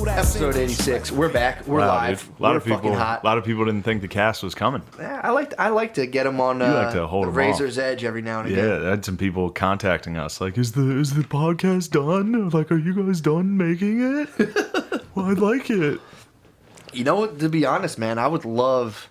Episode 86. We're back. We're live. Dude. A lot of fucking hot. A lot of people didn't think the cast was coming. Yeah, I like to get them on like to hold the 'em razor's edge every now and again. Yeah, I had some people contacting us like, is the podcast done? Like, are you guys done making it? Well, I'd like it. You know what? To be honest, man, I would love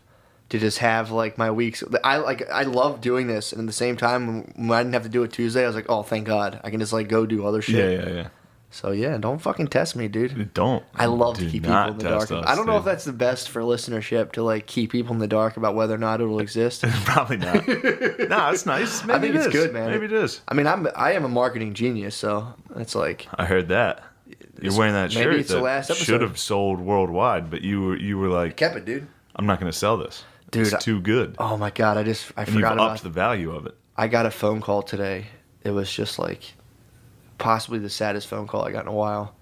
to just have like my weeks. I love doing this, and at the same time, when I didn't have to do it Tuesday, I was like, oh, thank God, I can just like go do other shit. Yeah. So yeah, don't fucking test me, dude. Don't. I love to Do keep people not in the test dark. us, I don't know dude. if that's the best for listenership to like keep people in the dark about whether or not it'll exist. Probably not. No, it's nice. Maybe I think it it's is. good, man. Maybe it is. I mean, I am a marketing genius, so it's like I heard that. You're wearing that maybe shirt it's the last that episode. should have sold worldwide, but you were like, kept it, dude. I'm not going to sell this. Dude, it's too good. Oh my God, I and forgot you've about upped the value of it. I got a phone call today. It was just like possibly the saddest phone call I got in a while.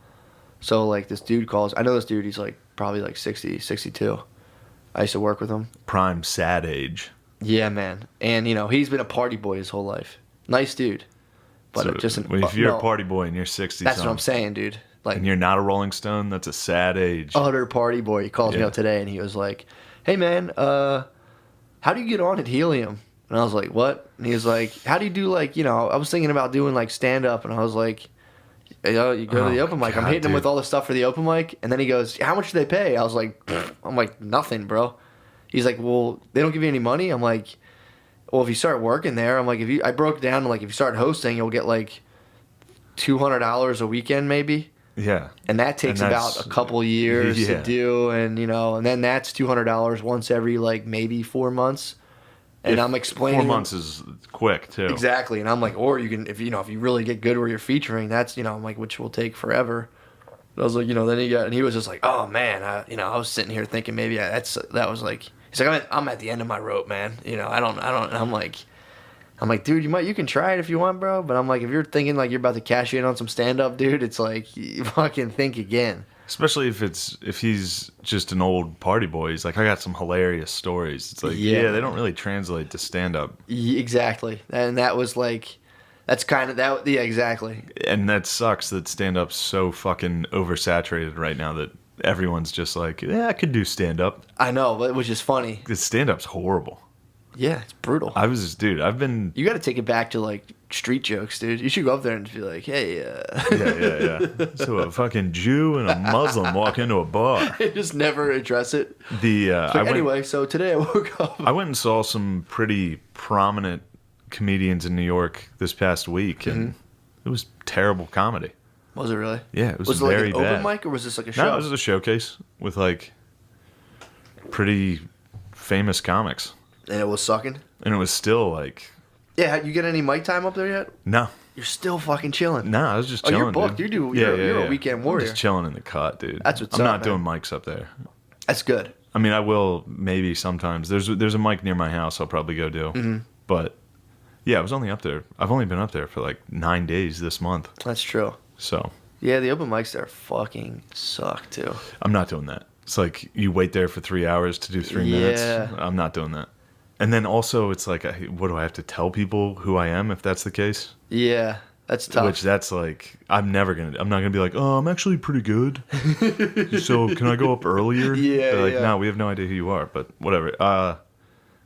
So like this dude calls. I know this dude. He's like probably like 60, 62. I used to work with him. Prime sad age. Yeah, man. And you know he's been a party boy his whole life. Nice dude. But So, just if you're a party boy and you're 60 that's what I'm saying, dude. Like and you're not a Rolling Stone, that's a sad age. utter party boy. He calls me Yeah. up today and he was like, "Hey man, how do you get on at Helium?" And I was like, "What?" And he was like, "How do you do like I was thinking about doing like stand up," and I was like, you go to the open mic. I'm God, hitting him dude. with all the stuff for the open mic, and then he goes, "How much do they pay?" I was like, "I'm like nothing, bro." He's like, "Well, they don't give you any money." I'm like, "Well, if you start working there," I'm like, I broke it down to like if you start hosting, you'll get like $200 a weekend maybe. Yeah. And that takes And that's- about a couple years yeah. to do, and and then that's $200 once every like maybe 4 months. And I'm explaining 4 months is quick too. exactly, and I'm like, or you can if you really get good where you're featuring, that's I'm like, which will take forever. But I was like, then he was just like, oh man, I was sitting here thinking maybe that was like, he's like, I'm at the end of my rope, man. I don't. And I'm like, dude, you can try it if you want, bro. But I'm like, if you're thinking like you're about to cash in on some stand up, dude, it's like you fucking think again. Especially if he's just an old party boy. He's like, I got some hilarious stories. It's like, yeah they don't really translate to stand up. Exactly, and that was like, that's kind of that. Yeah, exactly. And that sucks that stand up's so fucking oversaturated right now that everyone's just like, yeah, I could do stand up. I know, but which is funny. Because stand up's horrible. Yeah, it's brutal. I've been. You got to take it back to like street jokes, dude. You should go up there and just be like, "Hey, Yeah. So a fucking Jew and a Muslim walk into a bar. just never address it. Anyway, so today I woke up. I went and saw some pretty prominent comedians in New York this past week, and it was terrible comedy. Was it really? Yeah, it was Was it very like an bad. open mic or was this like a show? No, it was a showcase with like pretty famous comics, And it was sucking. and it was still like, Yeah, you get any mic time up there yet? no, You're still fucking chilling. no, I was just Oh, chilling. you're booked. Dude. You're a weekend warrior. I'm just chilling in the cut, dude. That's what's I'm up, not doing man. mics up there. That's good. I mean, I will maybe sometimes. There's a mic near my house. I'll probably go do. Mm-hmm. But yeah, I was only up there. I've only been up there for like 9 days this month. That's true. So Yeah, the open mics there fucking suck too. I'm not doing that. It's like you wait there for 3 hours to do 3 minutes. Yeah. I'm not doing that. And then also it's like, what do I have to tell people who I am if that's the case? Yeah, that's tough. Which that's like, I'm not gonna be like, oh, I'm actually pretty good. So can I go up earlier? Yeah, They're like, yeah. no, we have no idea who you are, but whatever.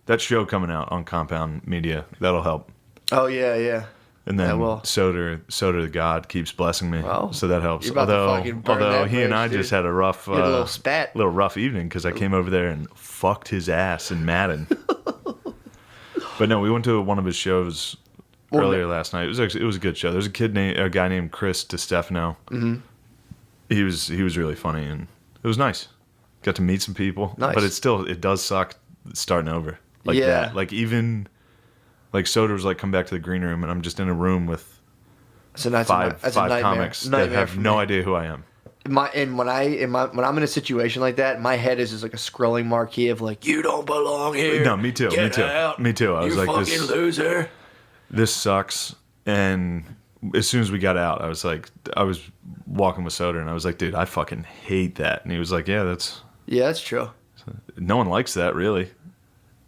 That show coming out on Compound Media, that'll help. Oh yeah. And Yeah, then well. Soder the God keeps blessing me, Well, so that helps. you're about to fucking burn Although that he and bridge, I dude. just had a rough, You had a little spat. rough evening because I came over there and fucked his ass in Madden. But no, we went to one of his shows earlier last night. It was a good show. There's a guy named Chris DiStefano. Mm-hmm. He was really funny and it was nice. Got to meet some people. Nice. But it does suck starting over like Yeah. that. Like even like Soder's like come back to the green room and I'm just in a room with That's a five nightmare. comics that Nightmare have for no me. idea who I am. When I'm in a situation like that, my head is just like a scrolling marquee of like, you don't belong here. No, me too. Get out. Me too. I was You like, fucking loser. this sucks. And as soon as we got out, I was walking with Soder and I was like, dude, I fucking hate that. And he was like, yeah, Yeah, that's true. no one likes that really.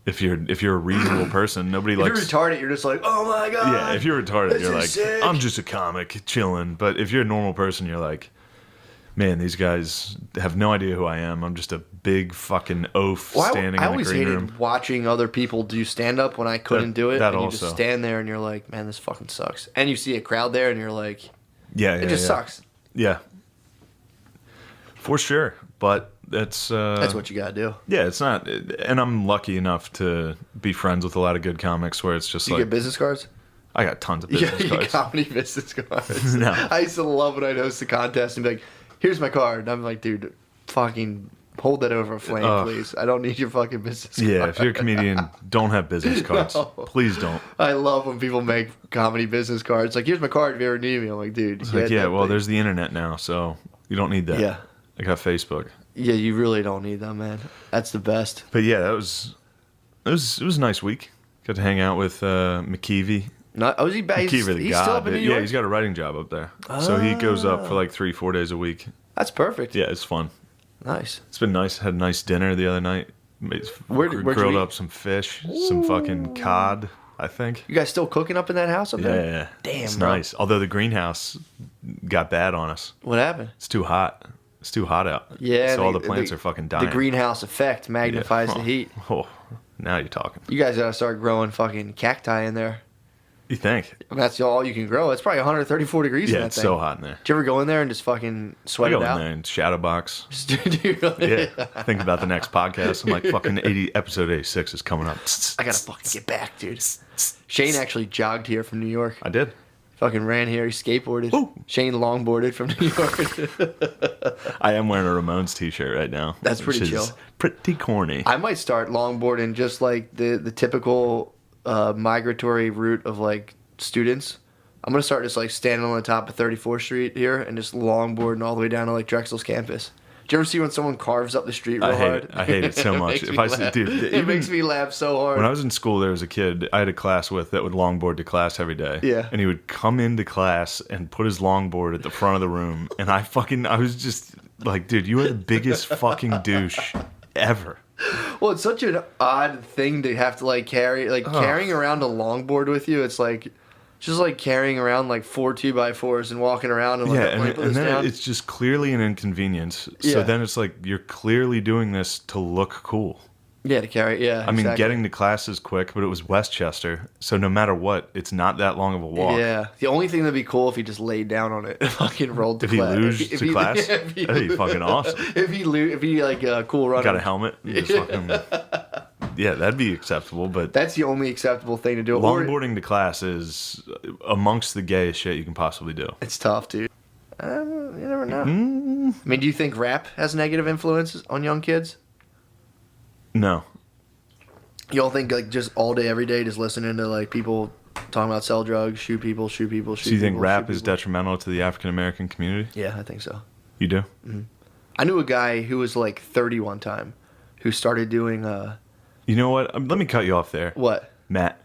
If you're a reasonable person, nobody If you're likes. retarded, you're just like, oh my god. Yeah, if you're retarded, this you're is like, sick. I'm just a comic chilling. But if you're a normal person, you're like, Man, these guys have no idea who I am. I'm just a big fucking oaf standing I in the always green hated room. watching other people do stand up when I couldn't do it. that and you also. just stand there and you're like, man, this fucking sucks. And you see a crowd there and you're like, Yeah, it just sucks. Yeah, for sure. But that's what you gotta do. Yeah, it's not. And I'm lucky enough to be friends with a lot of good comics where it's just You like get business cards? I got tons of Yeah, business you cards. comedy business cards. No. I used to love when I'd host a contest and be like, here's my card. And I'm like, dude, fucking hold that over a flame, please. I don't need your fucking business card. Yeah, if you're a comedian, don't have business cards. No. Please don't. I love when people make comedy business cards. Like, here's my card if you ever need me. I'm like, dude. It's like, yeah, well, there's the internet now, so you don't need that. Yeah. I got Facebook. Yeah, you really don't need that, man. That's the best. But yeah, it was a nice week. Got to hang out with McKeevy. Is he back? McKeevy the He's god. still up in New York? Yeah, he's got a writing job up there. So he goes up for like 3-4 days a week. That's perfect. Yeah, it's fun. Nice. It's been nice. Had a nice dinner the other night. Where'd you grilled eat? up some fish, some fucking cod, I think. You guys still cooking up in that house up there? Yeah. Damn, it's bro. nice. Although the greenhouse got bad on us. What happened? It's too hot. It's too hot out. Yeah. So all the plants are fucking dying. The greenhouse effect magnifies the heat. Oh, now you're talking. You guys gotta start growing fucking cacti in there. You think? And that's all you can grow. It's probably 134 degrees in Yeah, that it's thing. so hot in there. Did you ever go in there and just fucking sweat I it go in out? there and shadow box. Do you really? Yeah. Think about the next podcast. I'm like, fucking episode 86 is coming up. I gotta fucking get back, dude. Shane actually jogged here from New York. I did. Fucking ran here. He skateboarded. Ooh. Shane longboarded from New York. I am wearing a Ramones t-shirt right now. That's pretty which chill. is pretty corny. I might start longboarding just like the typical migratory route of like students. I'm gonna start just like standing on the top of 34th Street here and just longboarding all the way down to like Drexel's campus. Do you ever see when someone carves up the street real hard? I hate it so It much. makes If me I see, laugh. dude, It even makes me laugh so hard. when I was in school, there was a kid I had a class with that would longboard to class every day. Yeah. And he would come into class and put his longboard at the front of the room, and I was just like, dude, you are the biggest fucking douche ever. Well, it's such an odd thing to have to like carry, like carrying around a longboard with you. It's like just like carrying around like 4 2x4s and walking around and like, Yeah, let me put and this then down. it's just clearly an inconvenience. So Yeah. then it's like you're clearly doing this to look cool. Yeah, to carry. Yeah, I mean, exactly. getting to class is quick, but it was Westchester, so no matter what, it's not that long of a walk. Yeah, the only thing that'd be cool if he just laid down on it and fucking rolled to If he class. lose to class, if he that'd be fucking awesome. If he like cool runner. Got a helmet. And just fucking, yeah, that'd be acceptable. But That's the only acceptable thing to do. Or- longboarding to class is amongst the gayest shit you can possibly do. It's tough, dude. You never know. I mean, do you think rap has negative influences on young kids? No. You don't think like just all day, every day, just listening to like people talking about sell drugs, shoot people, shoot people, shoot So you think people, rap shoot is people? detrimental to the African American community? Yeah, I think so. You do? I knew a guy who was like 30 one time, who started doing You know what? Let me cut you off there, what? Matt.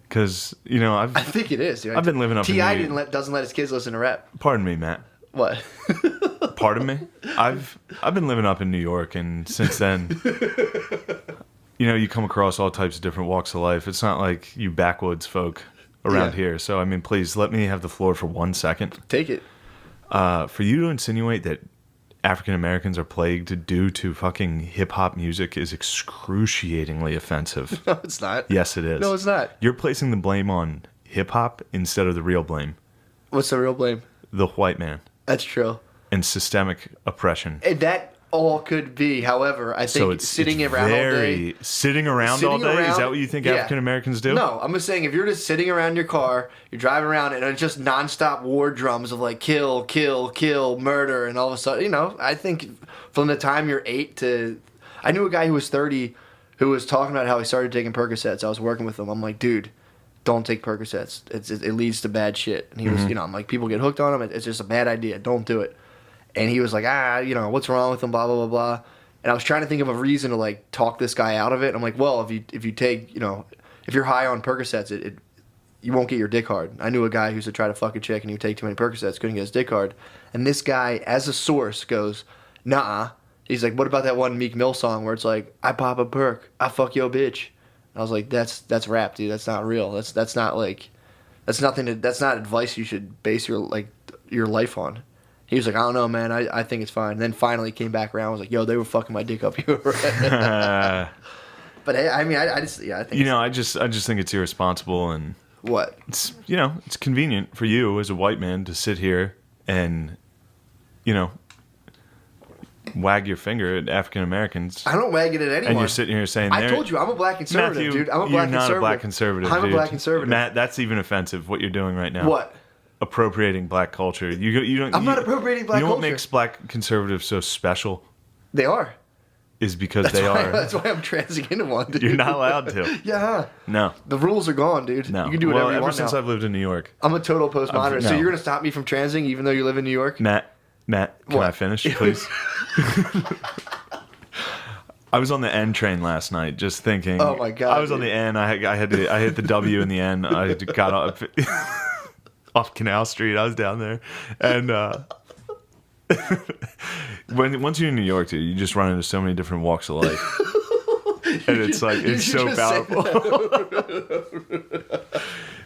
Because I think it is, dude. I've been living up in Ti New doesn't let his kids listen to rap. Pardon me, Matt. What? Pardon me. I've been living up in New York, and since then, you come across all types of different walks of life. It's not like you backwoods folk around Yeah. here. So I mean, please let me have the floor for 1 second. Take it. For you to insinuate that African Americans are plagued due to fucking hip hop music is excruciatingly offensive. No, it's not. Yes, it is. No, it's not. You're placing the blame on hip hop instead of the real blame, What's the real blame? the white man, That's true. and systemic oppression. And that all could be. However, I think So it's sitting it's around all very, day. sitting around all day. Is that what you think Yeah. African Americans do? No, I'm just saying if you're just sitting around your car, you're driving around, and it's just nonstop war drums of like kill, kill, kill, murder, and all of a sudden, I think from the time you're 8 to, I knew a guy who was 30 who was talking about how he started taking Percocets. I was working with him. I'm like, dude, don't take Percocets. It leads to bad shit. And he was, I'm like, people get hooked on them. It's just a bad idea. Don't do it. And he was like, what's wrong with them? Blah blah blah blah. And I was trying to think of a reason to like talk this guy out of it. I'm like, well, if you take, if you're high on Percocets, you won't get your dick hard. I knew a guy who used to try to fuck a chick and he would take too many Percocets, couldn't get his dick hard. And this guy, as a source, goes, nah. He's like, what about that one Meek Mill song where it's like, I pop a perk, I fuck your bitch. I was like, that's rap, dude. That's not real. That's not like, that's not advice you should base your life on. He was like, I don't know, man. I think it's fine. And then finally came back around. Was like, yo, they were fucking my dick up. You were right. But hey, I mean, I just, yeah, I think. I just think it's irresponsible, and what? It's it's convenient for you as a white man to sit here and wag your finger at African Americans. I don't wag it at anyone. And you're sitting here saying, I told you, I'm a black conservative, Matthew, dude. I'm a black conservative. You're not a black conservative, I'm dude. a black conservative. Matt, that's even offensive, what you're doing right now. What? Appropriating black culture. You don't. I'm not appropriating black culture. You know what makes black conservatives so special? They are. Is because they are. That's why I'm transing into one, dude. You're not allowed to. Yeah. No. The rules are gone, dude. No. You can do whatever you want ever since now. I've lived in New York. I'm a total postmodernist. No. So you're going to stop me from transing even though you live in New York? Matt, can I finish, please? I was on the N train last night, just thinking. Oh my God! I was on the N. I hit the W in the N. I got up off Canal Street. I was down there, and once you're in New York, dude, you just run into so many different walks of life, and it's so powerful.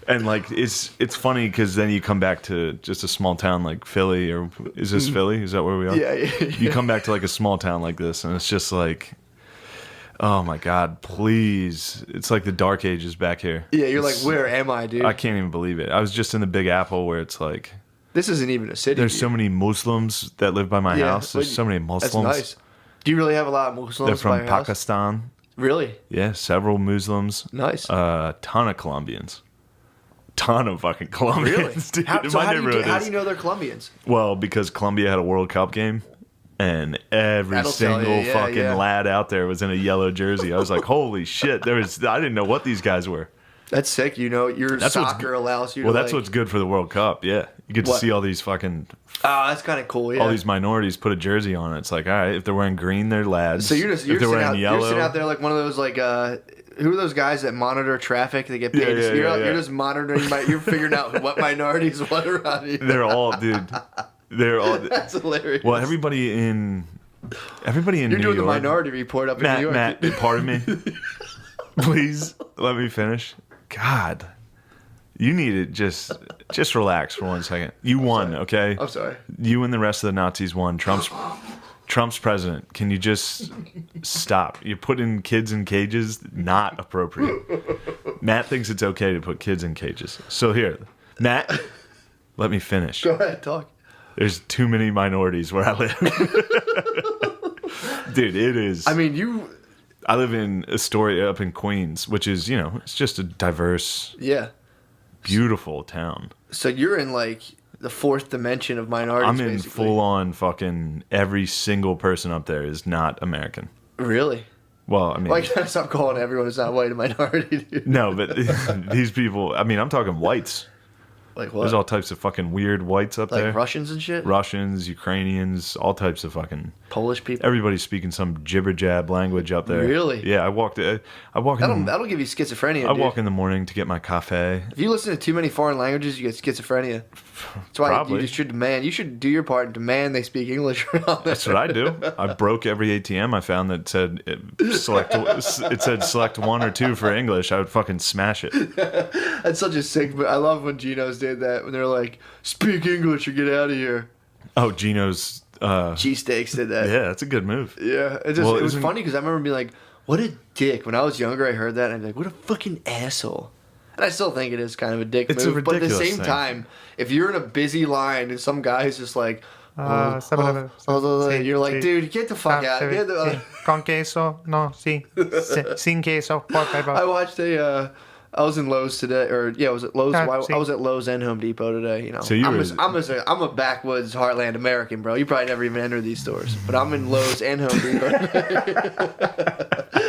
And like it's funny because then you come back to just a small town like Philly, or is this Philly? Is that where we are? Yeah. You come back to like a small town like this, and it's just like, oh my God, please! It's like the Dark Ages back here. Yeah, you're like, where am I, dude? I can't even believe it. I was just in the Big Apple, where it's like, this isn't even a city. There's so many Muslims that live by my house. There's so many Muslims. That's nice. Do you really have a lot of Muslims? They're from by your Pakistan. House? Really? Yeah, several Muslims. Nice. Ton of Colombians. Ton of fucking Colombians. Really? Dude. How do you know they're Colombians? Well, because Colombia had a World Cup game, and every single fucking lad out there was in a yellow jersey. I was like, holy shit! I didn't know what these guys were. That's sick. Your soccer allows you. Well, that's what's good for the World Cup. Yeah, you get to see all these fucking. Oh, that's kind of cool. Yeah. All these minorities put a jersey on it. It's like, all right, if they're wearing green, they're lads. So you're sitting out there like one of those like. Who are those guys that monitor traffic? They get paid. You're just monitoring. You're figuring out what minorities what around you. They're all, dude. They're all. That's hilarious. Well, everybody in New York. You're doing the Minority Report up in New York. Matt, pardon me. Please let me finish. God, you need to just relax for 1 second. You won, okay? I'm sorry. You and the rest of the Nazis won. Trump's president. Can you just stop? You're putting kids in cages. Not appropriate. Matt thinks it's okay to put kids in cages. So here, Matt, let me finish. Go ahead, talk. There's too many minorities where I live. Dude, it is. I mean, I live in Astoria up in Queens, which is, it's just a diverse, beautiful town. So you're in like the fourth dimension of minorities. I'm in basically. full on fucking every single person up there is not American. Really? Well, I mean, why can't I stop calling everyone who's not white a minority? Dude? No, but these people. I mean, I'm talking whites. Like what? There's all types of fucking weird whites up there. Like Russians and shit? Russians, Ukrainians, all types of fucking... Polish people? Everybody's speaking some jibber-jab language up there. Really? Yeah, I walk in... That'll give you schizophrenia, I walk in the morning to get my cafe. If you listen to too many foreign languages, you get schizophrenia. That's why you should demand. You should do your part and demand they speak English around there. That's what I do. I broke every ATM I found that said select 1 or 2 for English. I would fucking smash it. That's such a sick... I love when Geno's did that, when they're like, speak English or get out of here. Oh, Geno's... Cheesesteaks did that. Yeah, that's a good move. Yeah. It was funny because I remember being like, what a dick. When I was younger, I heard that, and I'd be like, what a fucking asshole. And I still think it is kind of a dick it's move. A but at the ridiculous same thing. time, if you're in a busy line and some guy's just like, you're like, dude, get the fuck out. Con queso? No, sí. Sin queso, por favor. I watched I was in Lowe's today, I was at Lowe's. I was at Lowe's and Home Depot today. So I'm a backwoods heartland American, bro. You probably never even entered these stores, but I'm in Lowe's and Home Depot.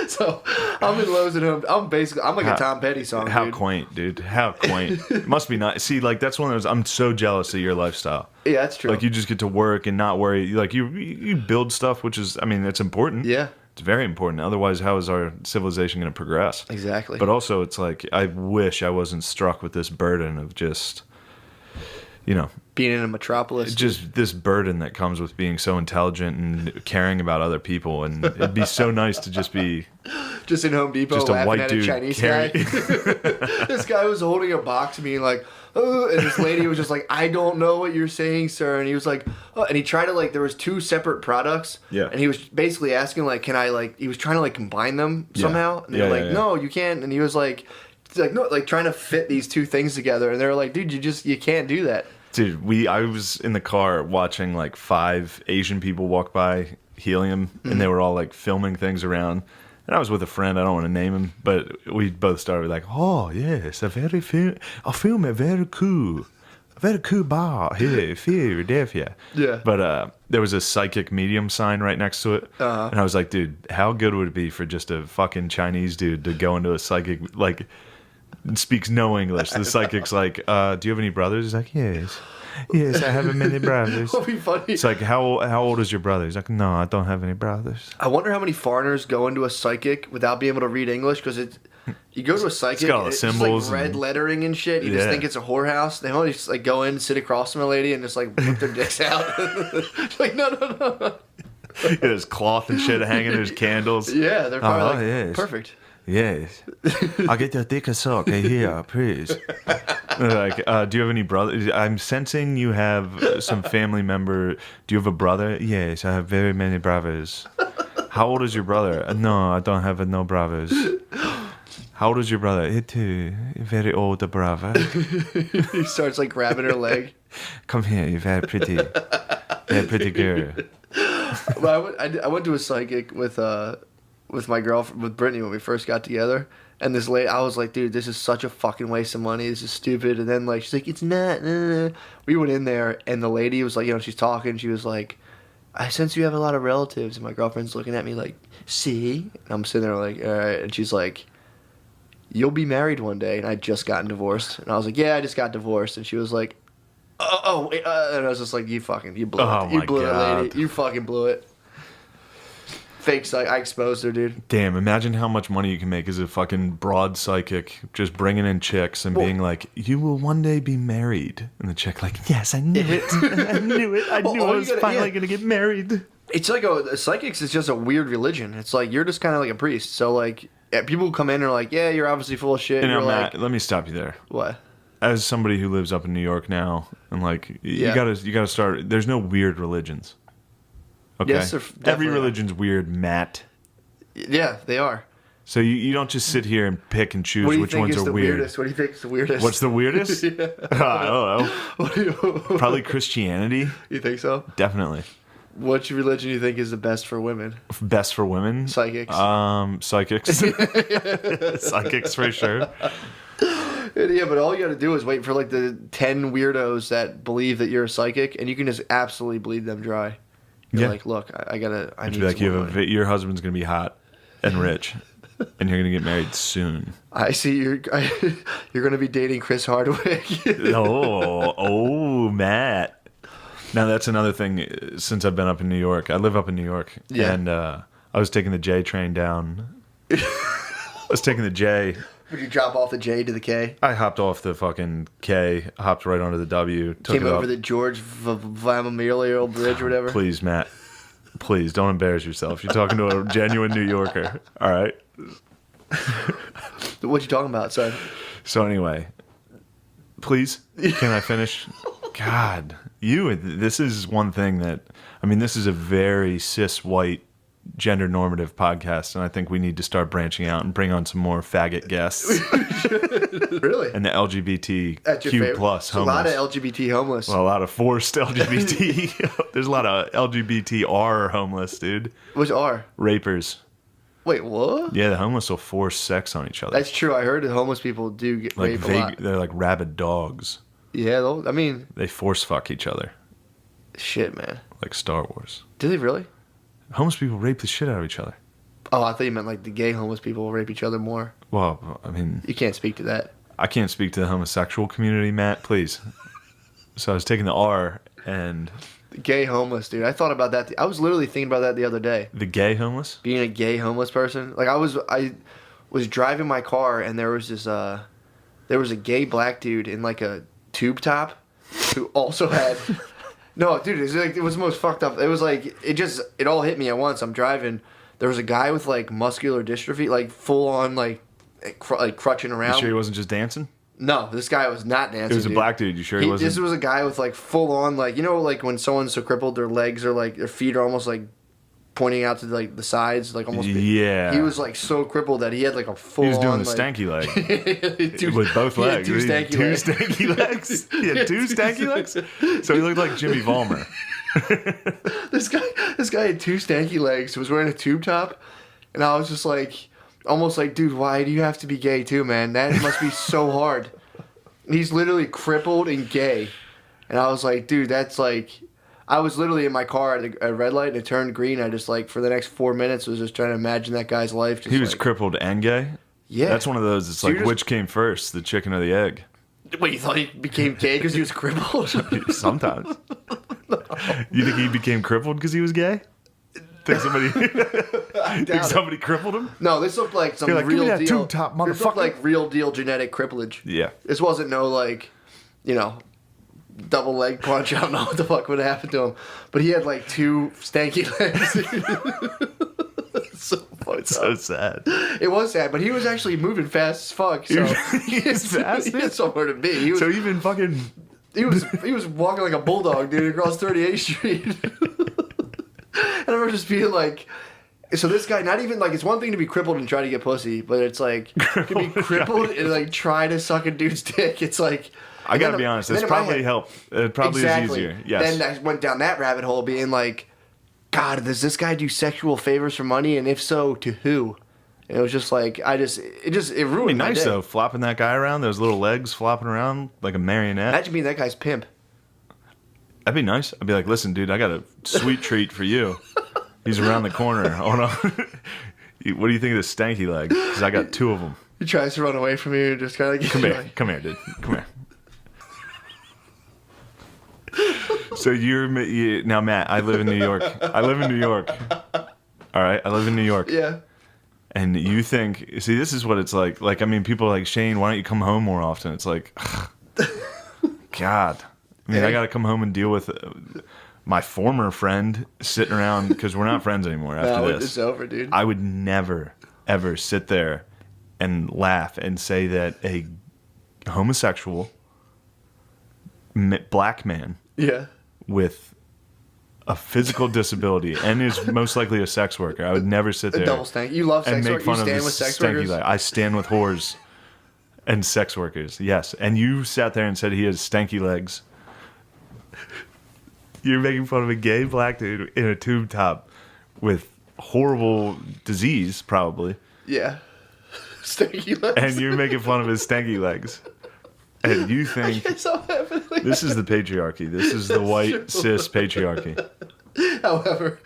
So I'm in Lowe's and Home. I'm like a Tom Petty song. How dude. Quaint, dude. How quaint. It must be nice. See, like that's one of those. I'm so jealous of your lifestyle. Yeah, that's true. Like you just get to work and not worry. Like you build stuff, which is, I mean, it's important. Yeah. It's very important. Otherwise, how is our civilization going to progress? Exactly. But also, it's like, I wish I wasn't struck with this burden of just, being in a metropolis. Just this burden that comes with being so intelligent and caring about other people. And it'd be so nice to just be... Just in Home Depot just a laughing white at dude a Chinese guy. This guy was holding a box being like, and this lady was just like, I don't know what you're saying, sir. And he was like, and he tried to like, there was 2 separate products. Yeah. And he was basically asking like, can I like, he was trying to like combine them somehow. And they were like, no, you can't. And he was like no, like trying to fit these 2 things together. And they were like, dude, you can't do that. Dude, I was in the car watching like 5 Asian people walk by helium, and they were all like filming things around. And I was with a friend, I don't want to name him, but we both started like, oh yes, a film very cool bar here in Philadelphia. Yeah. But there was a psychic medium sign right next to it, and I was like, dude, how good would it be for just a fucking Chinese dude to go into a psychic, like, speaks no English. The psychic's like, do you have any brothers? He's like, yes, I have many brothers. That'd be funny. It's like, how old is your brother? He's like, no, I don't have any brothers. I wonder how many foreigners go into a psychic without being able to read English, because you go to a psychic, It's got all the it's symbols just like red and- lettering and shit. You just Yeah. think it's a whorehouse. They only just like go in, sit across from a lady, and just like whip their dicks out. Like no. There's cloth and shit hanging. There's candles. Yeah, they're probably like, yes. perfect. Yes. I'll get your dick a sock here, please. They're like, do you have any brothers? I'm sensing you have some family member. Do you have a brother? Yes, I have very many brothers. How old is your brother? No, I don't have no brothers. How old is your brother? Too very old brother. He starts like grabbing her leg. Come here, you're very pretty girl. But I went to a psychic with my girlfriend, with Brittany, when we first got together. And this lady, I was like, dude, this is such a fucking waste of money. This is stupid. And then like she's like, it's not. We went in there, and the lady was like, she's talking. She was like, I sense you have a lot of relatives. And my girlfriend's looking at me like, see? And I'm sitting there like, all right. And she's like, you'll be married one day. And I'd just gotten divorced. And I was like, yeah, I just got divorced. And she was like, wait, and I was just like, you blew it. Oh, You my blew it, God. lady. You fucking blew it. Fake psych. I exposed her, dude. Damn, imagine how much money you can make as a fucking broad psychic, just bringing in chicks and being like, you will one day be married. And the chick like, yes, I knew it. I knew it. I knew I was finally going to get married. It's like a psychics is just a weird religion. It's like you're just kind of like a priest. So like people come in and are like, yeah, you're obviously full of shit. And You're Matt, like, let me stop you there. what? As somebody who lives up in New York now, and like, you gotta start. There's no weird religions. Okay, Yes, there every definitely are. religion's weird, Matt. Yeah, they are. So you don't just sit here and pick and choose What do you which think ones is are the weird. weirdest? What do you think is the weirdest? What's the weirdest? Yeah. I don't know. What do you, Probably Christianity. you think so? Definitely. Which religion do you think is the best for women? Best for women? Psychics. Psychics. Psychics for sure. Yeah, but all you got to do is wait for like the 10 weirdos that believe that you're a psychic, and you can just absolutely bleed them dry. You're Yeah. like, look, I need Be like, some more money. your husband's gonna be hot and rich, and you're gonna get married soon. I see you're going to be dating Chris Hardwick. Oh, Matt. Now that's another thing. Since I've been up in New York, I live up in New York, Yeah. and I was taking the J train down. I was taking the J. Would you drop off the J to the K? I hopped off the fucking K, hopped right onto the W, took Came it over up. the George Vlamamelial Bridge or whatever. Please, Matt. Please don't embarrass yourself. You're talking to a genuine New Yorker. All right. What you talking about, son? So anyway, please, can I finish? God, this is one thing that, I mean, this is a very cis white gender normative podcast, and I think we need to start branching out and bring on some more faggot guests Really? and the LGBTQ That's your favorite? plus There's a lot homeless. of LGBT homeless. Well, a lot of forced LGBT. There's a lot of LGBTR homeless, dude. Which are? Rapers. Wait, what? Yeah, the homeless will force sex on each other. That's true. I heard that homeless people do get like raped a lot. they're like rabid dogs. Yeah, I mean, They force fuck each other, shit, man. like Star Wars. Do they really? Homeless people rape the shit out of each other. Oh, I thought you meant like the gay homeless people will rape each other more. Well, I mean, You can't speak to that. I can't speak to the homosexual community, Matt, please. So I was taking the R and The gay homeless, dude. I thought about that. I was literally thinking about that the other day. the gay homeless. Being a gay homeless person. Like I was driving my car and there was a gay black dude in like a tube top who also had no, dude, it was the most fucked up. It was like it all hit me at once. I'm driving. There was a guy with like muscular dystrophy, like full on like crutching You around. sure he wasn't just dancing? No, this guy was not dancing. It was a dude. black dude. You sure he wasn't? This was a guy with like full on like like when someone's so crippled, their legs are like their feet are almost like pointing out to like the sides, like almost. Yeah. He was like so crippled that he had like a full. He was doing on, the like, stanky leg with both he had legs. two He had stanky legs. He had two stanky legs. So he looked like Jimmy Vollmer. This guy had two stanky legs. Was wearing a tube top, and I was just like, almost like, dude, why do you have to be gay too, man? That must be so hard. He's literally crippled and gay, and I was like, dude, that's like. I was literally in my car at a red light and it turned green. I just like for the next 4 minutes was just trying to imagine that guy's life. Just He was like, crippled and gay? Yeah. That's one of those, it's So like, you're just- which came first, the chicken or the egg? Wait, you thought he became gay because he was crippled? Sometimes. You think he became crippled because he was gay? Think somebody crippled him? No, this looked like some You're like, give me real that deal. tube top, This looked motherfucker. like real deal genetic cripplage. Yeah. This wasn't no like, double leg punch. I don't know what the fuck would happen to him, but he had like two stanky legs. So fucked It's up. so sad. It was sad, but he was actually moving fast as fuck. So He was fast? He had somewhere to be. He was, So even fucking... he was walking like a bulldog, dude, across 38th Street. And I remember just being like, so this guy, not even like, it's one thing to be crippled and try to get pussy, but it's like, to be crippled and like try to suck a dude's dick. It's like, I gotta be honest, it's probably helped. It probably is easier. Yes. Then I went down that rabbit hole being like, God, does this guy do sexual favors for money? And if so, to who? And it was just like, it It'd be ruined my nice day. though, flopping that guy around, those little legs flopping around like a marionette. Imagine being that guy's pimp. That'd be nice. I'd be like, listen, dude, I got a sweet treat for you. He's around the corner. Hold on. What do you think of this stanky leg? Because I got two of them. He tries to run away from you and just kind of like, Come here, dude. Come here. So now, Matt. I live in New York. All right, I live in New York. Yeah. And you think, see, this is what it's like. Like, I mean, people are like, Shane, why don't you come home more often? It's like, God. I mean, I got to come home and deal with my former friend sitting around because we're not friends anymore after No, this. it's over, dude. I would never, ever sit there and laugh and say that a homosexual black man Yeah. with a physical disability and is most likely a sex worker, I would never sit there Double stank. You love and sex make workers. You fun of stand this with sex stanky workers. guy. I stand with whores and sex workers. Yes, and you sat there and said he has stanky legs. You're making fun of a gay black dude in a tube top with horrible disease, probably, Yeah. Stanky legs. and you're making fun of his stanky legs. And you think It's all happening. this is the patriarchy. This is the white true. cis patriarchy. However,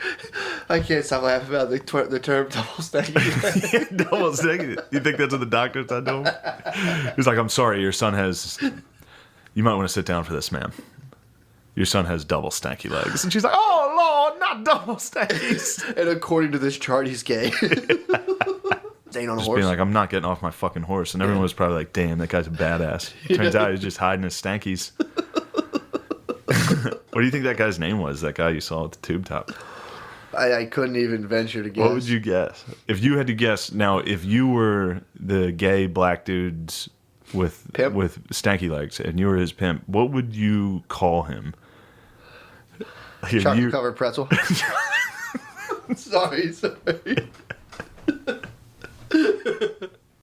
I can't stop laughing about the term double stanky. Double stanky. You think that's what the doctor said to him? He's like, I'm sorry, your son has... You might want to sit down for this, ma'am. Your son has double stanky legs. And she's like, oh, Lord, not double stankies. And according to this chart, he's gay. Ain't on a Just horse. being like, I'm not getting off my fucking horse. And everyone was probably like, damn, that guy's a badass. Turns out he's just hiding his stankies. What do you think that guy's name was, that guy you saw at the tube top? I couldn't even venture to guess. What would you guess? If you had to guess, now, if you were the gay black dudes with Pimp? with stanky legs and you were his pimp, what would you call him? If Chocolate you- covered pretzel. sorry.